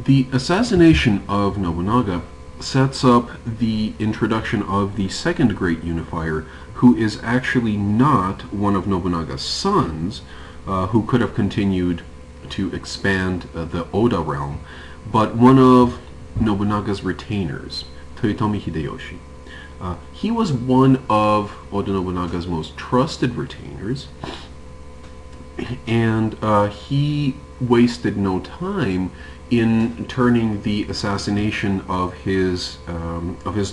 The assassination of Nobunaga sets up the introduction of the second great unifier, who is actually not one of Nobunaga's sons, who could have continued to expand the Oda realm, but one of Nobunaga's retainers, Toyotomi Hideyoshi. He was one of Oda Nobunaga's most trusted retainers, and he wasted no time in turning the assassination of his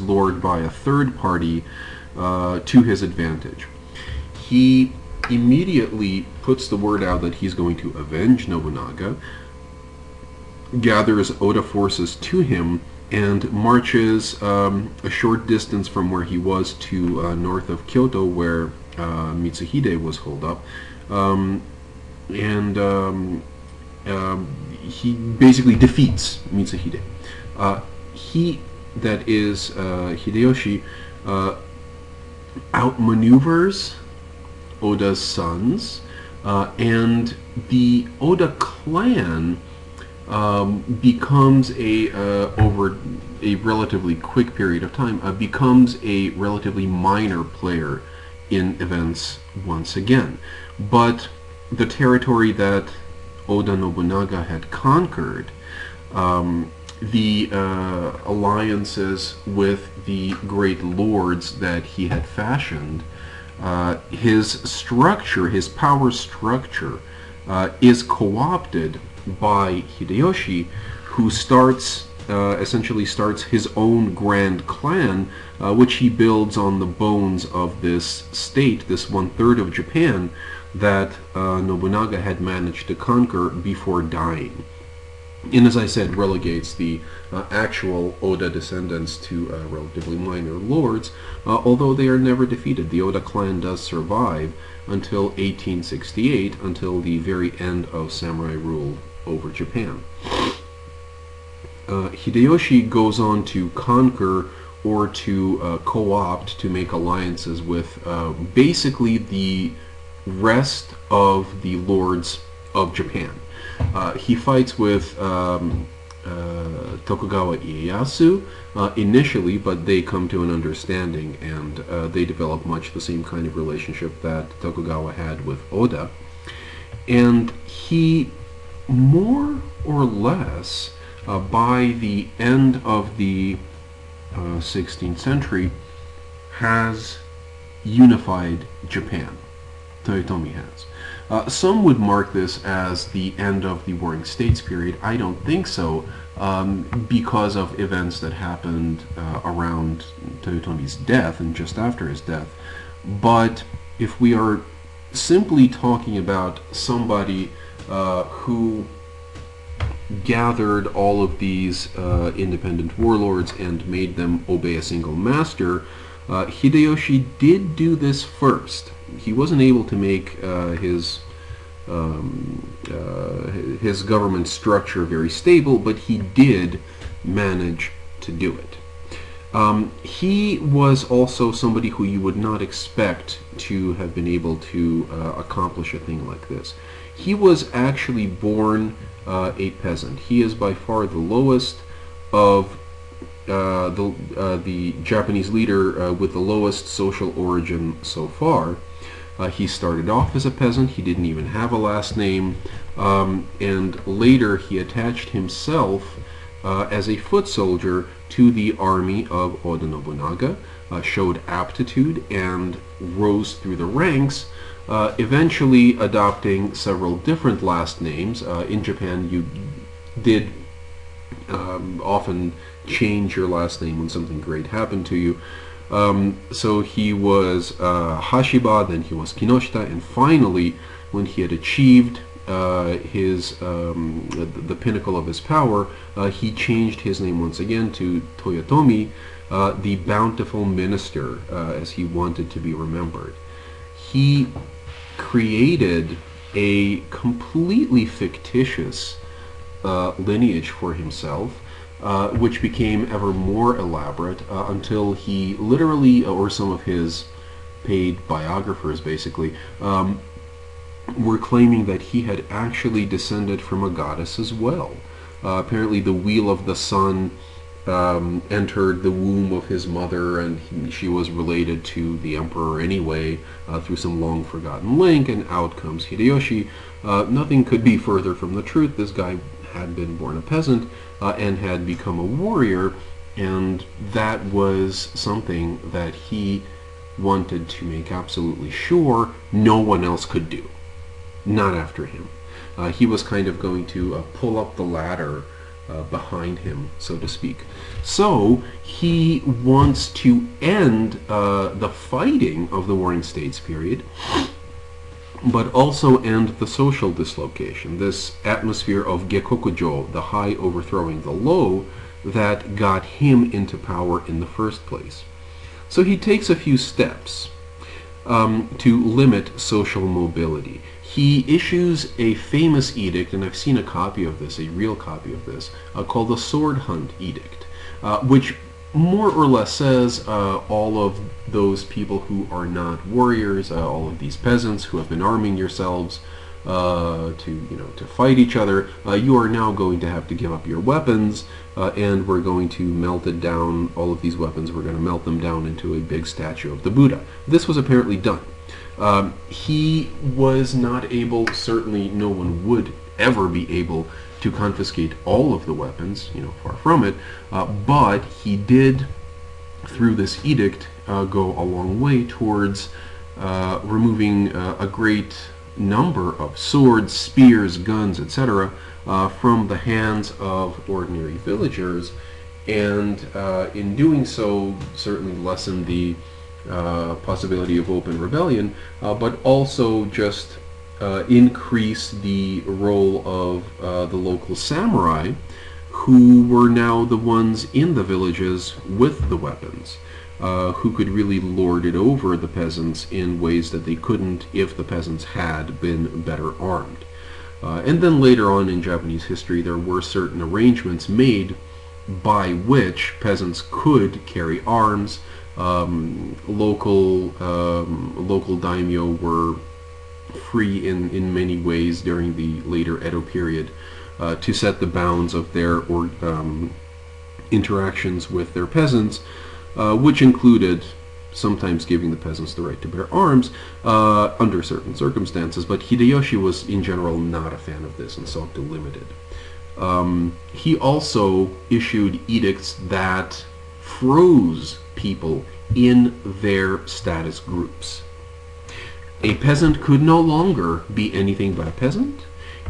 lord by a third party to his advantage. He immediately puts the word out that he's going to avenge Nobunaga, gathers Oda forces to him, and marches a short distance from where he was to north of Kyoto, where Mitsuhide was holed up. And he basically defeats Mitsuhide. He, that is Hideyoshi, outmaneuvers Oda's sons, and the Oda clan becomes over a relatively quick period of time, becomes a relatively minor player in events once again. But the territory that Oda Nobunaga had conquered, the alliances with the great lords that he had fashioned, his structure, his power structure, is co-opted by Hideyoshi, who essentially starts his own grand clan, which he builds on the bones of this state, this one-third of Japan that Nobunaga had managed to conquer before dying. And as I said, relegates the actual Oda descendants to relatively minor lords, although they are never defeated. The Oda clan does survive until 1868, until the very end of samurai rule over Japan. Hideyoshi goes on to conquer or to co-opt, to make alliances with basically the rest of the lords of Japan. He fights with Tokugawa Ieyasu initially, but they come to an understanding, and they develop much the same kind of relationship that Tokugawa had with Oda. And he, more or less, by the end of the 16th century, has unified Japan. Toyotomi has. Some would mark this as the end of the Warring States period. I don't think so, because of events that happened around Toyotomi's death and just after his death. But if we are simply talking about somebody who gathered all of these independent warlords and made them obey a single master, Hideyoshi did do this first. He wasn't able to make his government structure very stable, but he did manage to do it. He was also somebody who you would not expect to have been able to accomplish a thing like this. He was actually born a peasant. He is by far the lowest of the Japanese leader with the lowest social origin so far. He started off as a peasant. He didn't even have a last name, and later he attached himself as a foot soldier to the army of Oda Nobunaga, showed aptitude, and rose through the ranks, eventually adopting several different last names. In Japan, you did often change your last name when something great happened to you. So he was Hashiba, then he was Kinoshita, and finally, when he had achieved the pinnacle of his power, he changed his name once again to Toyotomi, the bountiful minister, as he wanted to be remembered. He created a completely fictitious lineage for himself, which became ever more elaborate until he literally, or some of his paid biographers basically, were claiming that he had actually descended from a goddess as well. Apparently the wheel of the sun entered the womb of his mother, and she was related to the emperor anyway through some long forgotten link, and out comes Hideyoshi. Nothing could be further from the truth. This guy had been born a peasant and had become a warrior, and that was something that he wanted to make absolutely sure no one else could do, not after him. He was kind of going to pull up the ladder behind him, so to speak. So he wants to end the fighting of the Warring States period, but also end the social dislocation, this atmosphere of Gekokujo, the high overthrowing the low, that got him into power in the first place. So he takes a few steps to limit social mobility. He issues a famous edict, and I've seen a copy of this, a real copy of this, called the Sword Hunt Edict, which more or less says all of those people who are not warriors, all of these peasants who have been arming yourselves to fight each other, you are now going to have to give up your weapons, and we're going to melt it down. All of these weapons, we're going to melt them down into a big statue of the Buddha. This was apparently done. He was not able, certainly no one would ever be able to confiscate all of the weapons, far from it, but he did, through this edict, go a long way towards removing a great number of swords, spears, guns, etc., from the hands of ordinary villagers, and in doing so certainly lessened the possibility of open rebellion, but also just increase the role of the local samurai, who were now the ones in the villages with the weapons, who could really lord it over the peasants in ways that they couldn't if the peasants had been better armed. And then later on in Japanese history, there were certain arrangements made by which peasants could carry arms. Local daimyo were free in many ways during the later Edo period to set the bounds of their interactions with their peasants, which included sometimes giving the peasants the right to bear arms under certain circumstances. But Hideyoshi was in general not a fan of this and sought to limit it. He also issued edicts that froze people in their status groups. A peasant could no longer be anything but a peasant.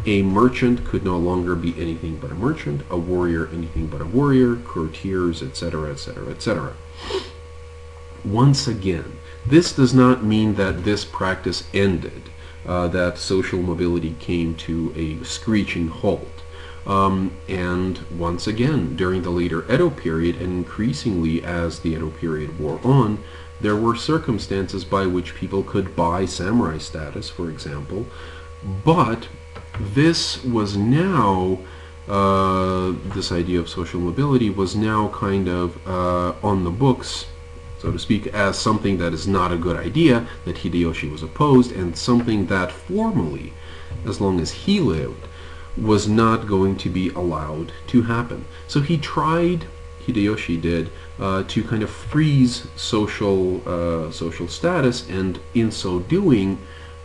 A merchant could no longer be anything but a merchant. A warrior anything but a warrior. Courtiers, etc., etc., etc. Once again, this does not mean that this practice ended, that social mobility came to a screeching halt. And once again, during the later Edo period, and increasingly as the Edo period wore on, there were circumstances by which people could buy samurai status, for example, but this was now, this idea of social mobility was now kind of on the books, so to speak, as something that is not a good idea, that Hideyoshi was opposed, and something that formally, as long as he lived, was not going to be allowed to happen. So he tried, Hideyoshi did, to kind of freeze social status, and in so doing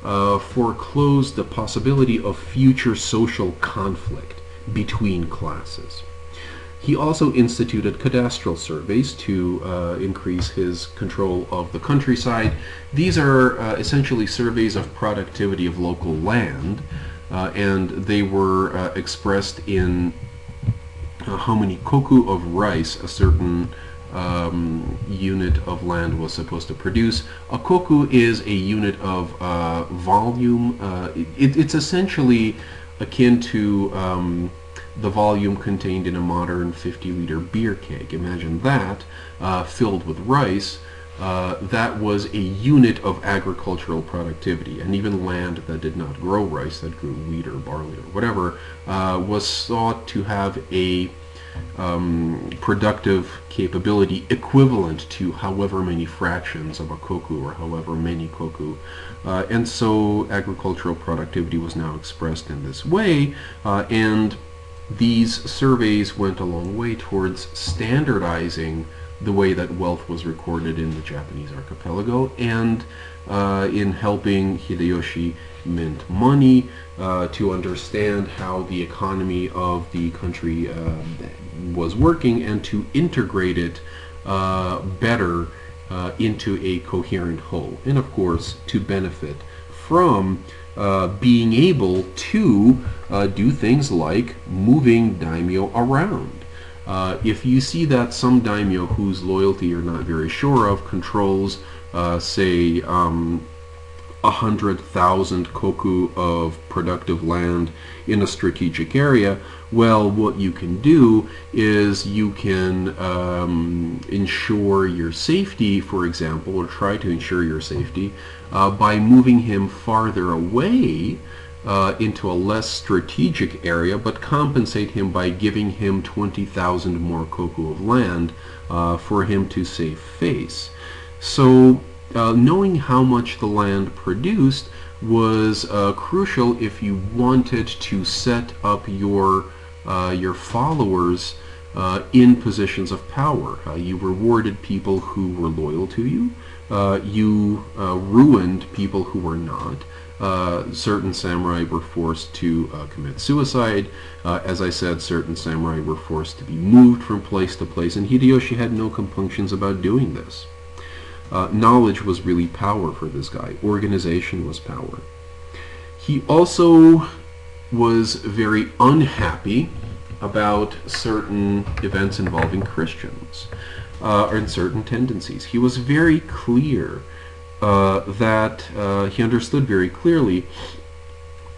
foreclose the possibility of future social conflict between classes. He also instituted cadastral surveys to increase his control of the countryside. These are essentially surveys of productivity of local land, and they were expressed in how many koku of rice a certain unit of land was supposed to produce. A koku is a unit of volume. It's essentially akin to the volume contained in a modern 50-liter beer keg. Imagine that filled with rice. That was a unit of agricultural productivity, and even land that did not grow rice, that grew wheat or barley or whatever, was thought to have a productive capability equivalent to however many fractions of a koku, or however many koku. And so agricultural productivity was now expressed in this way, and these surveys went a long way towards standardizing the way that wealth was recorded in the Japanese archipelago, and in helping Hideyoshi mint money, to understand how the economy of the country was working, and to integrate it better into a coherent whole, and of course to benefit from being able to do things like moving daimyo around. If you see that some daimyo whose loyalty you're not very sure of controls, say, 100,000 koku of productive land in a strategic area, well, what you can do is you can ensure your safety, for example, or try to ensure your safety by moving him farther away into a less strategic area, but compensate him by giving him 20,000 more koku of land for him to save face. So knowing how much the land produced was crucial if you wanted to set up your followers in positions of power. You rewarded people who were loyal to you. You ruined people who were not. Certain samurai were forced to commit suicide. As I said, certain samurai were forced to be moved from place to place, and Hideyoshi had no compunctions about doing this. Knowledge was really power for this guy. Organization was power. He also was very unhappy about certain events involving Christians, and certain tendencies. He was very clear that he understood very clearly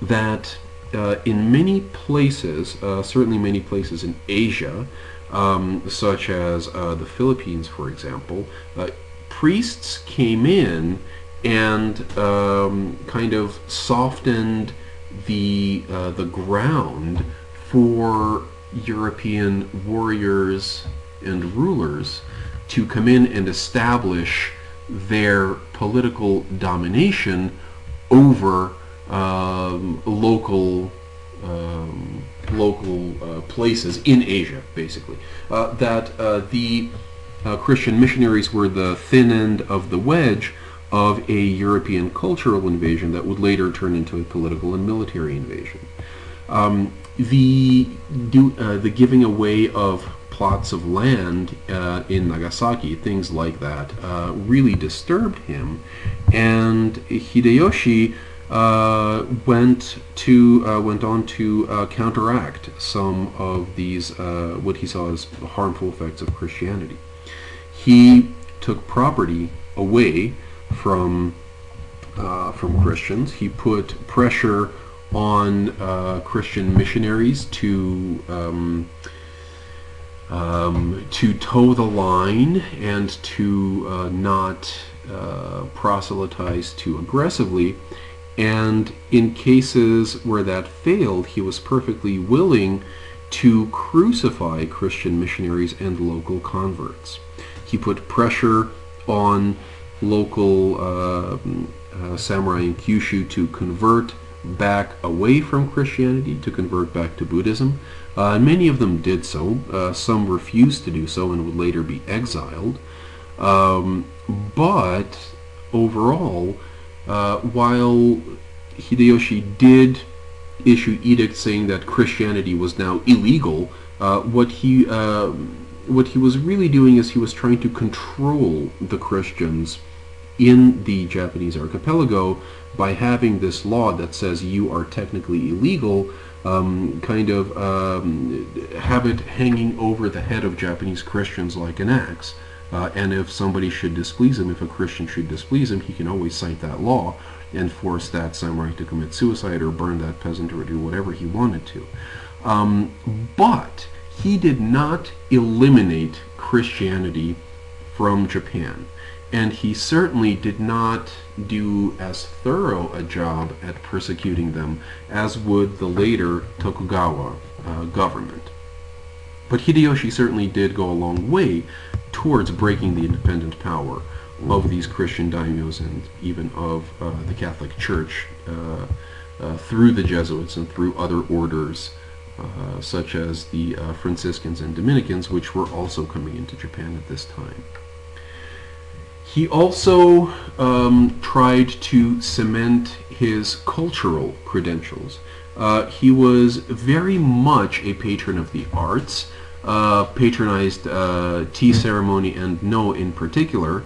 that in many places, certainly many places in Asia, such as the Philippines, for example, priests came in and kind of softened the ground for European warriors and rulers to come in and establish their political domination over local places in Asia, basically. The Christian missionaries were the thin end of the wedge of a European cultural invasion that would later turn into a political and military invasion. The giving away of plots of land in Nagasaki, things like that, really disturbed him, and Hideyoshi went on to counteract some of these what he saw as harmful effects of Christianity. He took property away from Christians. He put pressure on Christian missionaries to toe the line and to not proselytize too aggressively. And in cases where that failed, he was perfectly willing to crucify Christian missionaries and local converts. He put pressure on local samurai in Kyushu to convert back away from Christianity, to convert back to Buddhism. Many of them did so. Some refused to do so and would later be exiled. But overall, while Hideyoshi did issue edicts saying that Christianity was now illegal, what he was really doing is he was trying to control the Christians in the Japanese archipelago by having this law that says you are technically illegal, have it hanging over the head of Japanese Christians like an axe. And if somebody should displease him, if a Christian should displease him, he can always cite that law and force that samurai to commit suicide or burn that peasant or do whatever he wanted to. But he did not eliminate Christianity from Japan. And he certainly did not do as thorough a job at persecuting them as would the later Tokugawa government. But Hideyoshi certainly did go a long way towards breaking the independent power of these Christian daimyos and even of the Catholic Church through the Jesuits and through other orders such as the Franciscans and Dominicans, which were also coming into Japan at this time. He also tried to cement his cultural credentials. He was very much a patron of the arts, patronized tea ceremony and No in particular.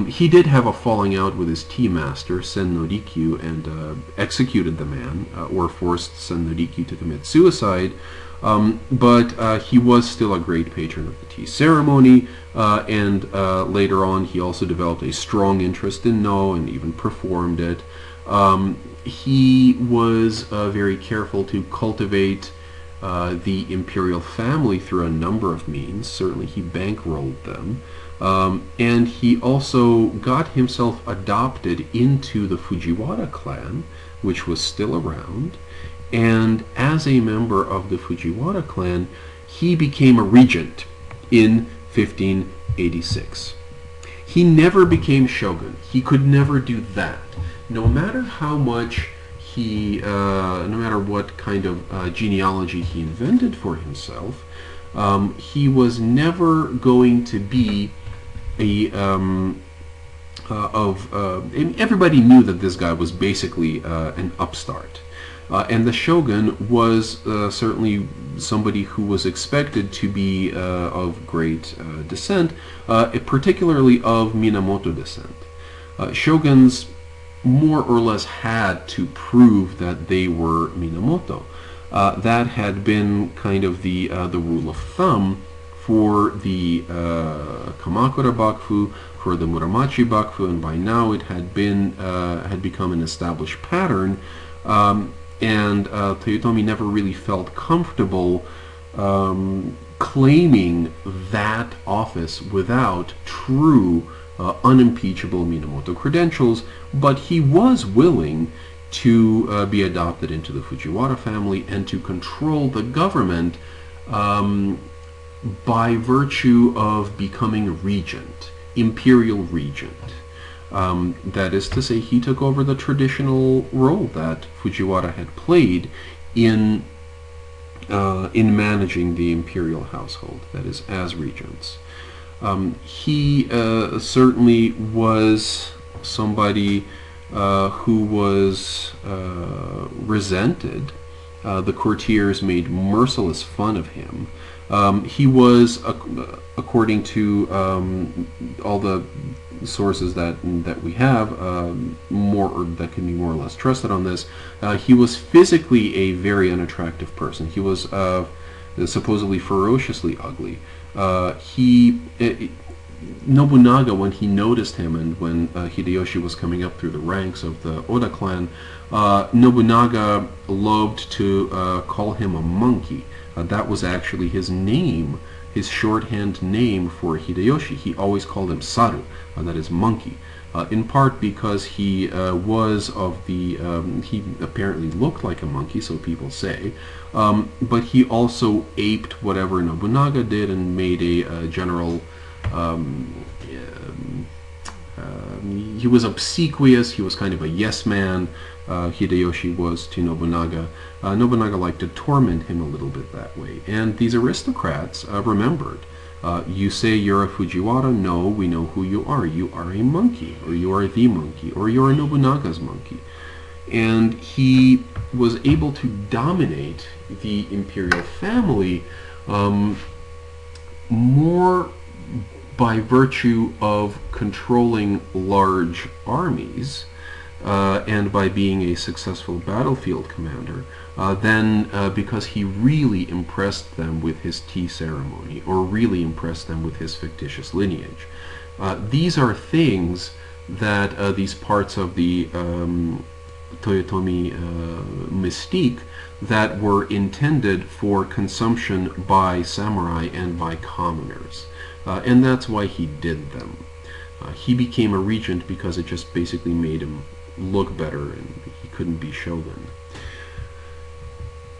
He did have a falling out with his tea master, Sen no Rikyu, and executed the man, or forced Sen no Rikyu to commit suicide. But he was still a great patron of the tea ceremony, and later on he also developed a strong interest in No and even performed it. He was very careful to cultivate the imperial family through a number of means. Certainly he bankrolled them. And he also got himself adopted into the Fujiwara clan, which was still around. And as a member of the Fujiwara clan, he became a regent in 1586. He never became shogun. He could never do that. No matter how much no matter what kind of genealogy he invented for himself, he was never going to be everybody knew that this guy was basically an upstart. And the shogun was certainly somebody who was expected to be of great descent, particularly of Minamoto descent. Shoguns more or less had to prove that they were Minamoto. That had been kind of the rule of thumb for the Kamakura Bakufu, for the Muromachi Bakufu, and by now it had become an established pattern. And Toyotomi never really felt comfortable claiming that office without true, unimpeachable Minamoto credentials, but he was willing to be adopted into the Fujiwara family and to control the government by virtue of becoming a regent, imperial regent. That is to say, he took over the traditional role that Fujiwara had played in managing the imperial household, that is, as regents. He certainly was somebody who was resented. The courtiers made merciless fun of him. He was, according to all the sources that we have, that can be more or less trusted on this, he was physically a very unattractive person. He was supposedly ferociously ugly. Nobunaga, when he noticed him and when Hideyoshi was coming up through the ranks of the Oda clan, Nobunaga loved to call him a monkey. That was actually his name, his shorthand name for Hideyoshi. He always called him Saru, that is monkey, in part because he was of the, he apparently looked like a monkey, so people say, but he also aped whatever Nobunaga did and made a general, he was obsequious, he was kind of a yes man. Hideyoshi was to Nobunaga. Nobunaga liked to torment him a little bit that way. And these aristocrats remembered, you say you're a Fujiwara, no, we know who you are. You are a monkey, or you are the monkey, or you are Nobunaga's monkey. And he was able to dominate the imperial family more by virtue of controlling large armies, and by being a successful battlefield commander, then because he really impressed them with his tea ceremony, or really impressed them with his fictitious lineage. These are things that these parts of the Toyotomi mystique that were intended for consumption by samurai and by commoners. And that's why he did them. He became a regent because it just basically made him look better and he couldn't be shogun.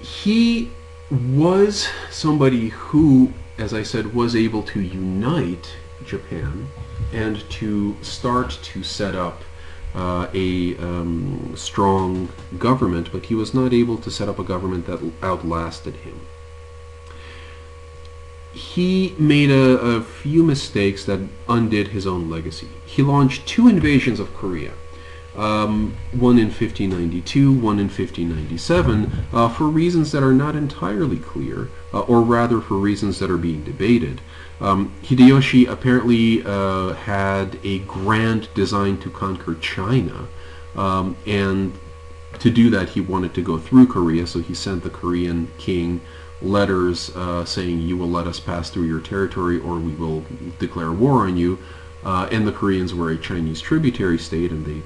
He was somebody who, as I said, was able to unite Japan and to start to set up a strong government, but he was not able to set up a government that outlasted him. He made a few mistakes that undid his own legacy. He launched 2 invasions of Korea, one in 1592, one in 1597, for reasons that are not entirely clear, or rather for reasons that are being debated. Hideyoshi apparently had a grand design to conquer China, and to do that he wanted to go through Korea, so he sent the Korean king letters saying, "You will let us pass through your territory or we will declare war on you." And the Koreans were a Chinese tributary state, and they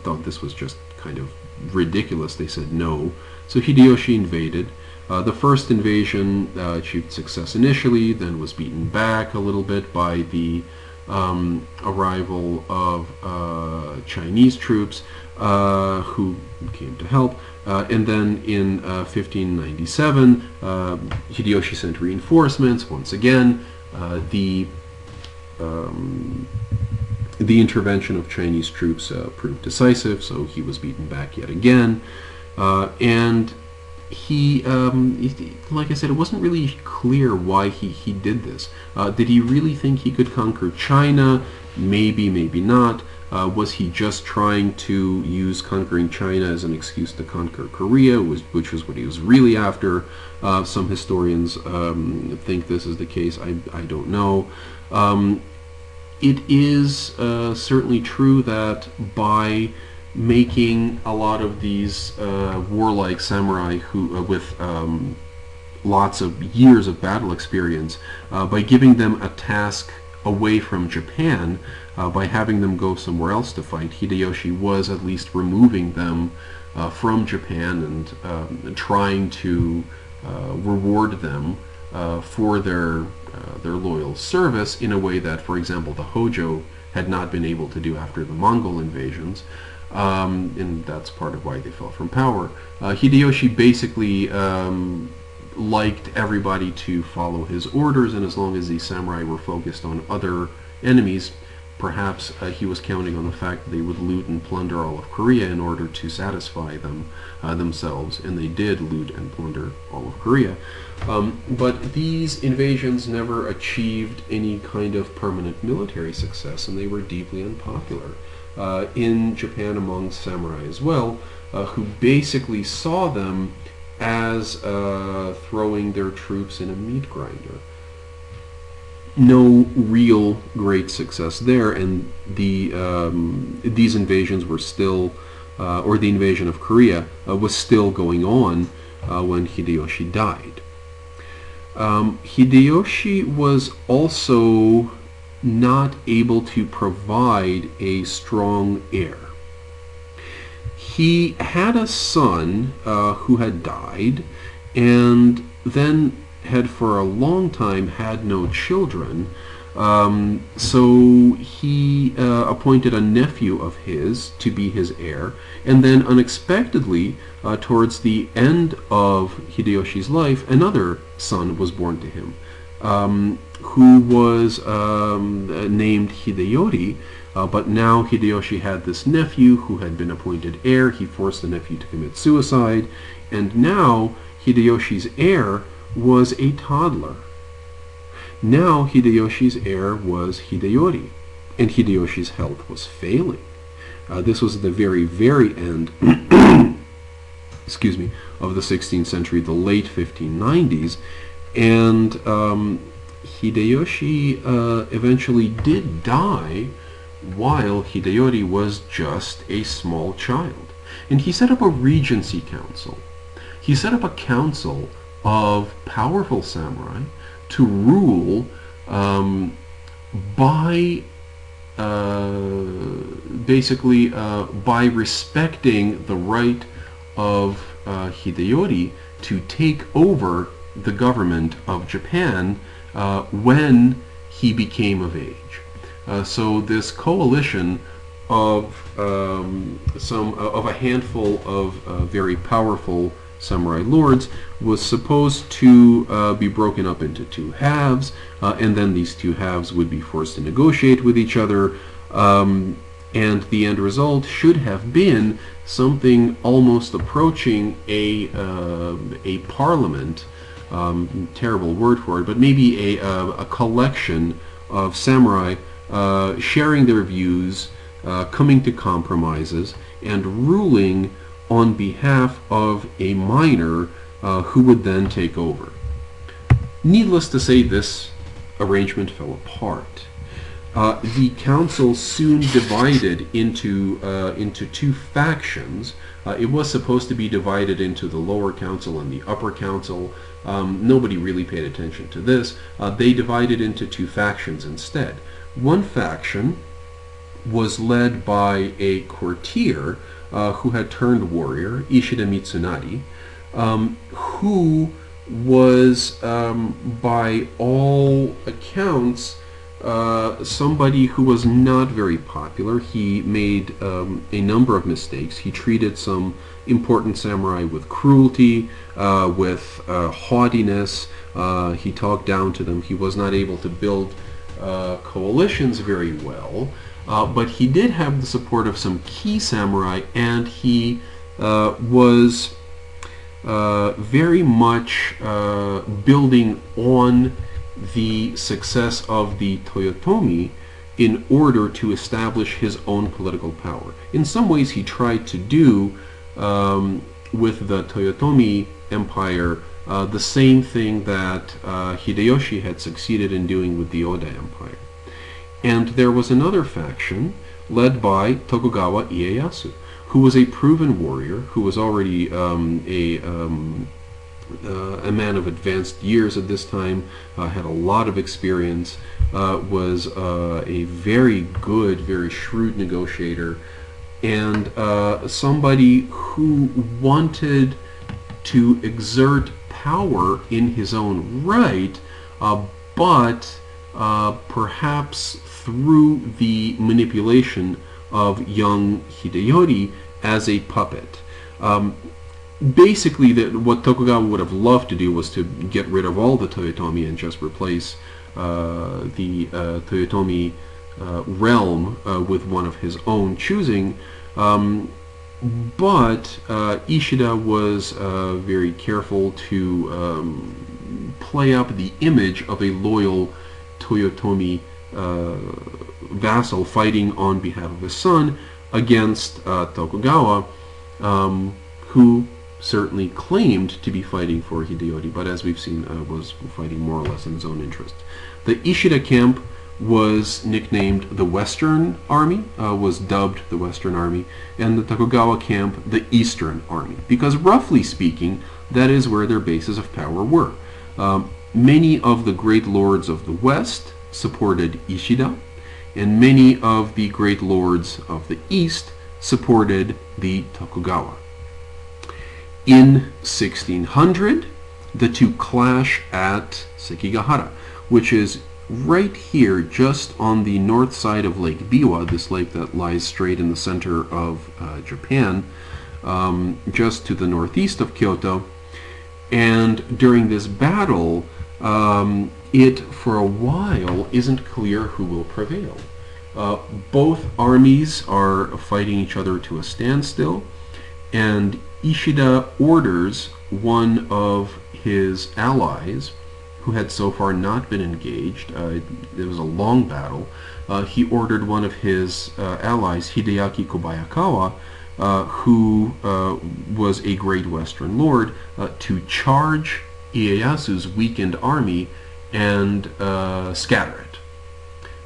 thought this was just kind of ridiculous. They said no. So Hideyoshi invaded. The first invasion achieved success initially, then was beaten back a little bit by the arrival of Chinese troops who came to help. And then in 1597, Hideyoshi sent reinforcements. Once again, the intervention of Chinese troops proved decisive, so he was beaten back yet again. And he, like I said, it wasn't really clear why he did this. Did he really think he could conquer China? Maybe, maybe not. Was he just trying to use conquering China as an excuse to conquer Korea, which was what he was really after? Some historians think this is the case. I don't know. It is certainly true that by making a lot of these warlike samurai who with lots of years of battle experience, by giving them a task away from Japan, by having them go somewhere else to fight, Hideyoshi was at least removing them from Japan and trying to reward them for their loyal service in a way that, for example, the Hojo had not been able to do after the Mongol invasions. And that's part of why they fell from power. Hideyoshi basically liked everybody to follow his orders, and as long as the samurai were focused on other enemies, perhaps he was counting on the fact that they would loot and plunder all of Korea in order to satisfy them themselves, and they did loot and plunder all of Korea. But these invasions never achieved any kind of permanent military success, and they were deeply unpopular in Japan among samurai as well, who basically saw them as throwing their troops in a meat grinder. No real great success there, and these invasions were still, or the invasion of Korea was still going on when Hideyoshi died. Hideyoshi was also not able to provide a strong heir. He had a son who had died, and then had for a long time had no children. So he appointed a nephew of his to be his heir, and then unexpectedly, towards the end of Hideyoshi's life, another son was born to him, who was named Hideyori. But now Hideyoshi had this nephew who had been appointed heir. He forced the nephew to commit suicide, and now Hideyoshi's heir was a toddler. Now Hideyoshi's heir was Hideyori, and Hideyoshi's health was failing. This was at the very, very end excuse me, of the 16th century, the late 1590s, and Hideyoshi eventually did die while Hideyori was just a small child. And he set up a regency council. He set up a council of powerful samurai to rule by basically by respecting the right of Hideyori to take over the government of Japan when he became of age. So this coalition of a handful of very powerful samurai lords was supposed to be broken up into two halves, and then these two halves would be forced to negotiate with each other, and the end result should have been something almost approaching a parliament. Terrible word for it, but maybe a collection of samurai sharing their views, coming to compromises, and ruling on behalf of a minor who would then take over. Needless to say, this arrangement fell apart. The council soon divided into two factions. It was supposed to be divided into the lower council and the upper council. Nobody really paid attention to this. They divided into two factions instead. One faction was led by a courtier who had turned warrior, Ishida Mitsunari, who was, by all accounts, somebody who was not very popular. He made a number of mistakes. He treated some important samurai with cruelty, with haughtiness. He talked down to them. He was not able to build coalitions very well, but he did have the support of some key samurai, and he was very much building on the success of the Toyotomi in order to establish his own political power. In some ways, he tried to do with the Toyotomi Empire the same thing that Hideyoshi had succeeded in doing with the Oda Empire. And there was another faction led by Tokugawa Ieyasu, who was a proven warrior, who was already a man of advanced years at this time, had a lot of experience, was a very good, very shrewd negotiator, and somebody who wanted to exert power in his own right, but perhaps through the manipulation of young Hideyori as a puppet. Basically, what Tokugawa would have loved to do was to get rid of all the Toyotomi and just replace the Toyotomi realm with one of his own choosing. But Ishida was very careful to play up the image of a loyal Toyotomi vassal fighting on behalf of his son against Tokugawa, who certainly claimed to be fighting for Hideyori, but as we've seen, was fighting more or less in his own interest. The Ishida camp was nicknamed the Western Army, was dubbed the Western Army, and the Tokugawa camp the Eastern Army, because roughly speaking, that is where their bases of power were. Many of the great lords of the West supported Ishida, and many of the great lords of the East supported the Tokugawa. In 1600, the two clash at Sekigahara, which is right here, just on the north side of Lake Biwa, this lake that lies straight in the center of Japan, just to the northeast of Kyoto. And during this battle, it, for a while, isn't clear who will prevail. Both armies are fighting each other to a standstill, and Ishida orders one of his allies, who had so far not been engaged. It was a long battle. He ordered one of his allies, Hideaki Kobayakawa, who was a great Western lord, to charge Ieyasu's weakened army and scatter it.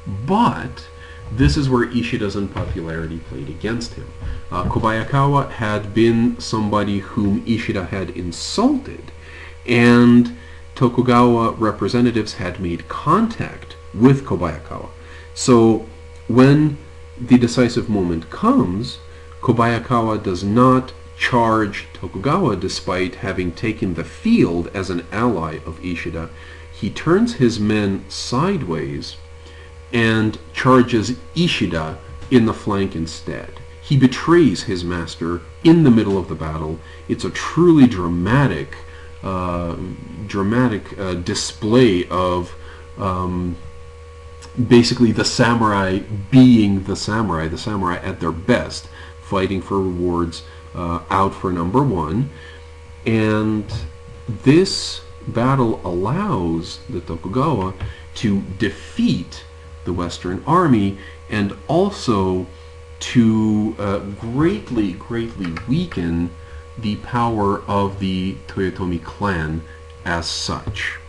But this is where Ishida's unpopularity played against him. Kobayakawa had been somebody whom Ishida had insulted, and Tokugawa representatives had made contact with Kobayakawa. So when the decisive moment comes, Kobayakawa does not charge Tokugawa despite having taken the field as an ally of Ishida. He turns his men sideways and charges Ishida in the flank instead. He betrays his master in the middle of the battle. It's a truly dramatic display of basically the samurai being the samurai at their best, fighting for rewards, out for number one. And this battle allows the Tokugawa to defeat the Western army and also to greatly weaken the power of the Toyotomi clan as such.